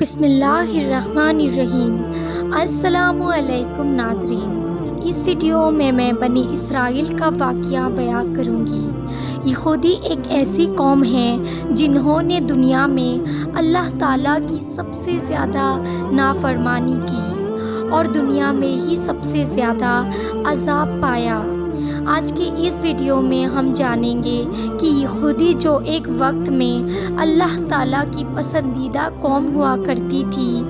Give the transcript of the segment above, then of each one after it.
بسم اللہ الرحمن الرحیم۔ السلام علیکم ناظرین، اس ویڈیو میں بنی اسرائیل کا واقعہ بیان کروں گی۔ یہودی ایک ایسی قوم ہے جنہوں نے دنیا میں اللہ تعالیٰ کی سب سے زیادہ نافرمانی کی اور دنیا میں ہی سب سے زیادہ عذاب پایا۔ آج کی اس ویڈیو میں ہم جانیں گے کہ یہودی جو ایک وقت میں اللہ تعالیٰ کی پسندیدہ قوم ہوا کرتی تھی،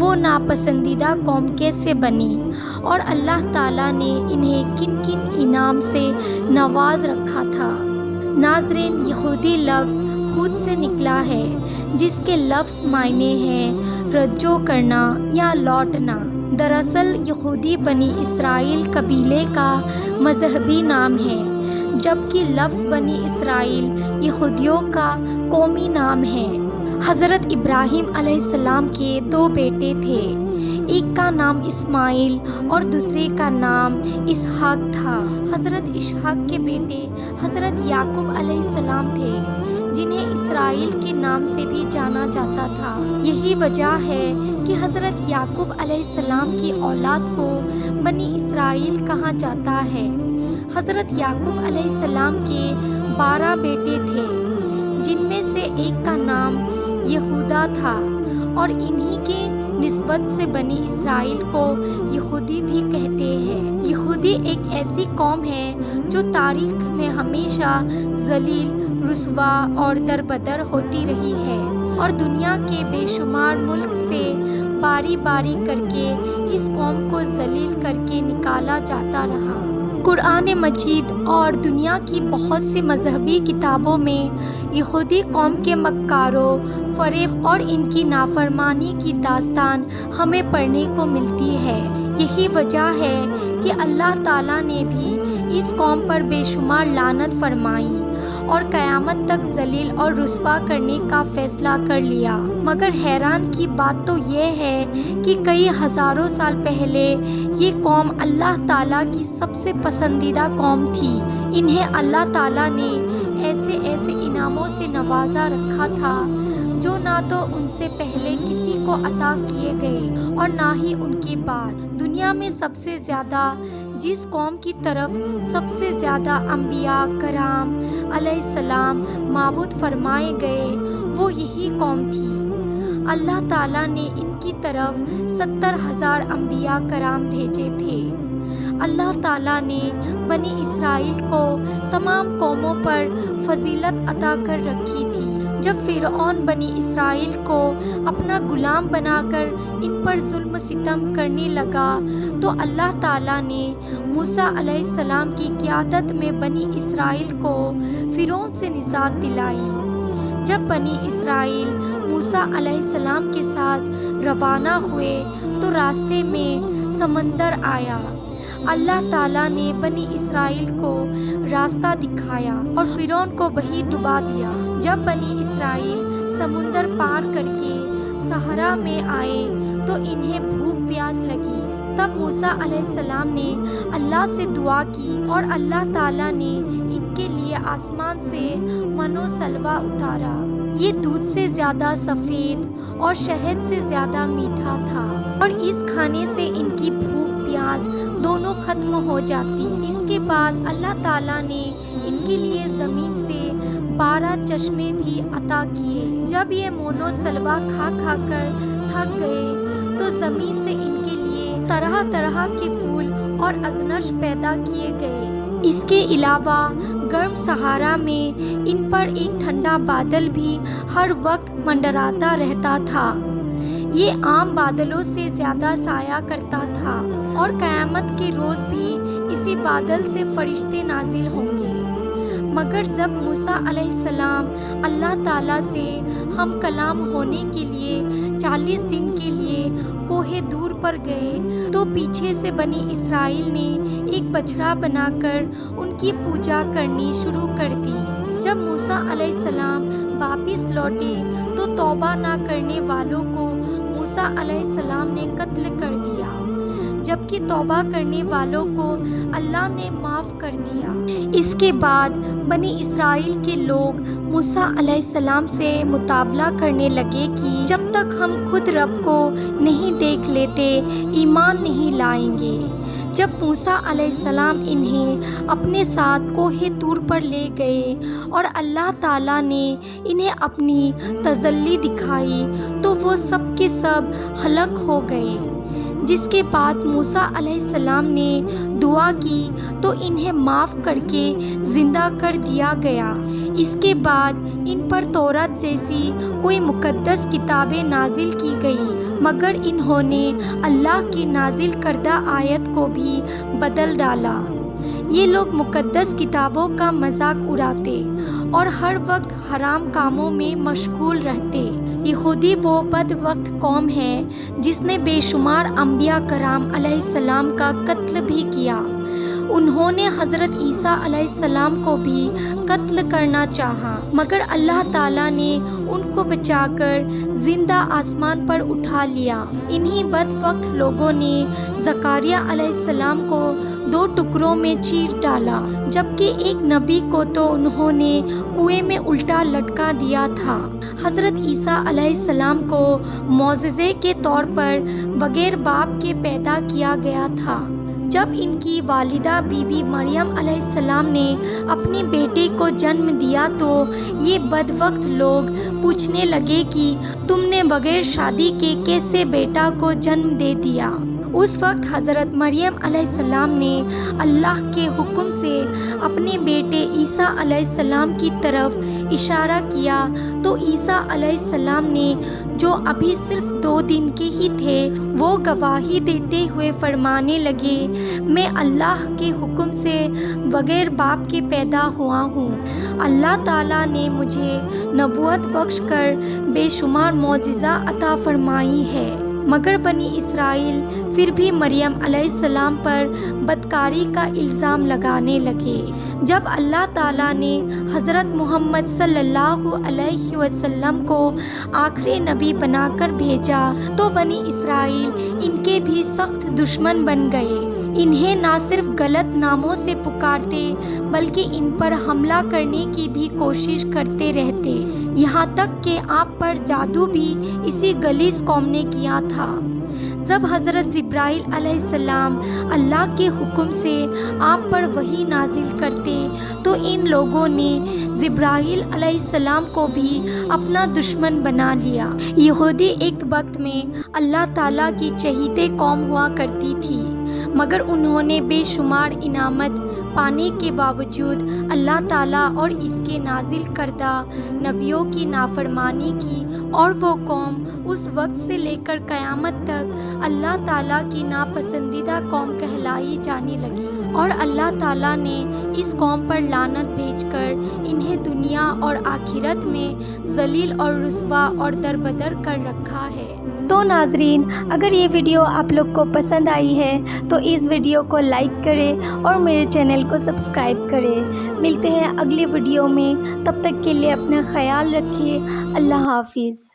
وہ ناپسندیدہ قوم کیسے بنی اور اللہ تعالیٰ نے انہیں کن کن انعام سے نواز رکھا تھا۔ ناظرین، یہودی لفظ خود سے نکلا ہے، جس کے لفظ معنی ہیں رجوع کرنا یا لوٹنا۔ دراصل یہودی بنی اسرائیل قبیلے کا مذہبی نام ہے، جبکہ لفظ بنی اسرائیل یہودیوں کا قومی نام ہے۔ حضرت ابراہیم علیہ السلام کے دو بیٹے تھے، ایک کا نام اسماعیل اور دوسرے کا نام اسحاق تھا۔ حضرت اسحاق کے بیٹے حضرت یعقوب علیہ السلام تھے، جنہیں اسرائیل کے نام سے بھی جانا جاتا تھا۔ یہی وجہ ہے کہ حضرت یعقوب علیہ السلام کی اولاد کو بنی اسرائیل کہا جاتا ہے۔ حضرت یعقوب علیہ السلام کے 12 بیٹے تھے، جن میں سے ایک کا نام یہودا تھا، اور انہی کے نسبت سے بنی اسرائیل کو یہودی بھی کہتے ہیں۔ یہودی ایک ایسی قوم ہے جو تاریخ میں ہمیشہ ذلیل، رسوا اور دربدر ہوتی رہی ہے، اور دنیا کے بے شمار ملک سے باری باری کر کے اس قوم کو ذلیل کر کے نکالا جاتا رہا۔ قرآن مجید اور دنیا کی بہت سی مذہبی کتابوں میں یہودی قوم کے مکاروں، فریب اور ان کی نافرمانی کی داستان ہمیں پڑھنے کو ملتی ہے۔ یہی وجہ ہے کہ اللہ تعالیٰ نے بھی اس قوم پر بے شمار لعنت فرمائی اور قیامت تک ذلیل اور رسوا کرنے کا فیصلہ کر لیا۔ مگر حیران کی بات تو یہ ہے کہ کئی ہزاروں سال پہلے یہ قوم اللہ تعالیٰ کی سب سے پسندیدہ قوم تھی۔ انہیں اللہ تعالیٰ نے ایسے ایسے انعاموں سے نوازا رکھا تھا جو نہ تو ان سے پہلے کسی کو عطا کیے گئے اور نہ ہی ان کے بعد۔ دنیا میں سب سے زیادہ جس قوم کی طرف سب سے زیادہ انبیاء کرام علیہ السلام مبعوث فرمائے گئے، وہ یہی قوم تھی۔ اللہ تعالیٰ نے ان کی طرف 70,000 انبیاء کرام بھیجے تھے۔ اللہ تعالیٰ نے بنی اسرائیل کو تمام قوموں پر فضیلت عطا کر رکھی تھی۔ جب فرعون بنی اسرائیل کو اپنا غلام بنا کر ان پر ظلم و ستم کرنے لگا، تو اللہ تعالیٰ نے موسیٰ علیہ السلام کی قیادت میں بنی اسرائیل کو فرعون سے نجات دلائی۔ جب بنی اسرائیل موسیٰ علیہ السلام کے ساتھ روانہ ہوئے تو راستے میں سمندر آیا۔ اللہ تعالیٰ نے بنی اسرائیل کو راستہ دکھایا اور فرعون کو وہیں ڈبا دیا۔ جب بنی اسرائیل سمندر پار کر کے صحرا میں آئے تو انہیں بھوک پیاس لگی۔ تب موسیٰ علیہ السلام نے اللہ سے دعا کی اور اللہ تعالیٰ نے ان کے لیے آسمان سے من و سلویٰ اتارا۔ یہ دودھ سے زیادہ سفید اور شہد سے زیادہ میٹھا تھا، اور اس کھانے سے ان کی بھوک پیاس دونوں ختم ہو جاتی۔ اس کے بعد اللہ تعالیٰ نے ان کے لیے زمین سے 12 چشمے بھی عطا کیے۔ جب یہ من و سلویٰ کھا کھا کر تھک گئے تو زمین سے ان کے لیے طرح طرح کے پھول اور اذنش پیدا کیے گئے۔ اس کے علاوہ گرم صحرا میں ان پر ایک ٹھنڈا بادل بھی ہر وقت منڈراتا رہتا تھا۔ یہ عام بادلوں سے زیادہ سایہ کرتا تھا، اور قیامت کے روز بھی اسی بادل سے فرشتے نازل ہوں گے۔ مگر جب موسیٰ علیہ السلام اللہ تعالیٰ سے ہم کلام ہونے کے لیے 40 دن کے لیے کوہ دور پر گئے تو پیچھے سے بنی اسرائیل نے ایک بچڑا بنا کر ان کی پوجا کرنی شروع کر دی۔ جب موسیٰ علیہ السلام واپس لوٹے تو توبہ نہ کرنے والوں کو موسیٰ علیہ السلام نے قتل کر دیا۔ جبکہ توبہ کرنے والوں کو اللہ نے معاف کر دیا۔ اس کے بعد بنی اسرائیل کے لوگ موسیٰ علیہ السلام سے مطالبہ کرنے لگے کہ جب تک ہم خود رب کو نہیں دیکھ لیتے ایمان نہیں لائیں گے۔ جب موسیٰ علیہ السلام انہیں اپنے ساتھ کوہ طور پر لے گئے اور اللہ تعالیٰ نے انہیں اپنی تجلی دکھائی تو وہ سب کے سب ہلاک ہو گئے۔ جس کے بعد موسیٰ علیہ السلام نے دعا کی تو انہیں معاف کر کے زندہ کر دیا گیا۔ اس کے بعد ان پر تورات جیسی کوئی مقدس کتابیں نازل کی گئیں، مگر انہوں نے اللہ کی نازل کردہ آیت کو بھی بدل ڈالا۔ یہ لوگ مقدس کتابوں کا مذاق اڑاتے اور ہر وقت حرام کاموں میں مشغول رہتے۔ یہودی وہ بد وقت قوم ہے جس نے بے شمار انبیاء کرام علیہ السلام کا قتل بھی کیا۔ انہوں نے حضرت عیسیٰ علیہ السلام کو بھی قتل کرنا چاہا، مگر اللہ تعالیٰ نے ان کو بچا کر زندہ آسمان پر اٹھا لیا۔ انہی بد وقت لوگوں نے زکریا علیہ السلام کو 2 ٹکڑوں میں چیر ڈالا، جبکہ ایک نبی کو تو انہوں نے کنویں میں الٹا لٹکا دیا تھا۔ حضرت عیسیٰ علیہ السلام کو معجزے کے طور پر بغیر باپ کے پیدا کیا گیا تھا۔ جب ان کی والدہ بی بی مریم علیہ السلام نے اپنے بیٹے کو جنم دیا تو یہ بد وقت لوگ پوچھنے لگے کہ تم نے بغیر شادی کے کیسے بیٹا کو جنم دے دیا؟ اس وقت حضرت مریم علیہ السلام نے اللہ کے حکم سے اپنے بیٹے عیسیٰ علیہ السلام کی طرف اشارہ کیا تو عیسیٰ علیہ السلام نے، جو ابھی صرف 2 دن کے ہی تھے، وہ گواہی دیتے ہوئے فرمانے لگے، میں اللہ کے حکم سے بغیر باپ کے پیدا ہوا ہوں۔ اللہ تعالیٰ نے مجھے نبوت بخش کر بے شمار معجزہ عطا فرمائی ہے۔ مگر بنی اسرائیل پھر بھی مریم علیہ السلام پر بدکاری کا الزام لگانے لگے۔ جب اللہ تعالیٰ نے حضرت محمد صلی اللہ علیہ وسلم کو آخری نبی بنا کر بھیجا تو بنی اسرائیل ان کے بھی سخت دشمن بن گئے۔ انہیں نہ صرف غلط ناموں سے پکارتے بلکہ ان پر حملہ کرنے کی بھی کوشش کرتے رہتے، یہاں تک کہ آپ پر جادو بھی اسی غلیظ قوم نے کیا تھا۔ جب حضرت جبرائیل علیہ السلام اللہ کے حکم سے آپ پر وحی نازل کرتے تو ان لوگوں نے جبرائیل علیہ السلام کو بھی اپنا دشمن بنا لیا۔ یہودی ایک وقت میں اللہ تعالیٰ کی چہیتے قوم ہوا کرتی تھی، مگر انہوں نے بے شمار انعامات پانے کے باوجود اللہ تعالیٰ اور اس کے نازل کردہ نبیوں کی نافرمانی کی، اور وہ قوم اس وقت سے لے کر قیامت تک اللہ تعالیٰ کی ناپسندیدہ قوم کہلائی جانے لگی، اور اللہ تعالیٰ نے اس قوم پر لعنت بھیج کر انہیں دنیا اور آخرت میں ذلیل اور رسوا اور دربدر کر رکھا ہے۔ تو ناظرین، اگر یہ ویڈیو آپ لوگ کو پسند آئی ہے تو اس ویڈیو کو لائک کریں اور میرے چینل کو سبسکرائب کریں۔ ملتے ہیں اگلی ویڈیو میں، تب تک کے لیے اپنا خیال رکھیے۔ اللہ حافظ۔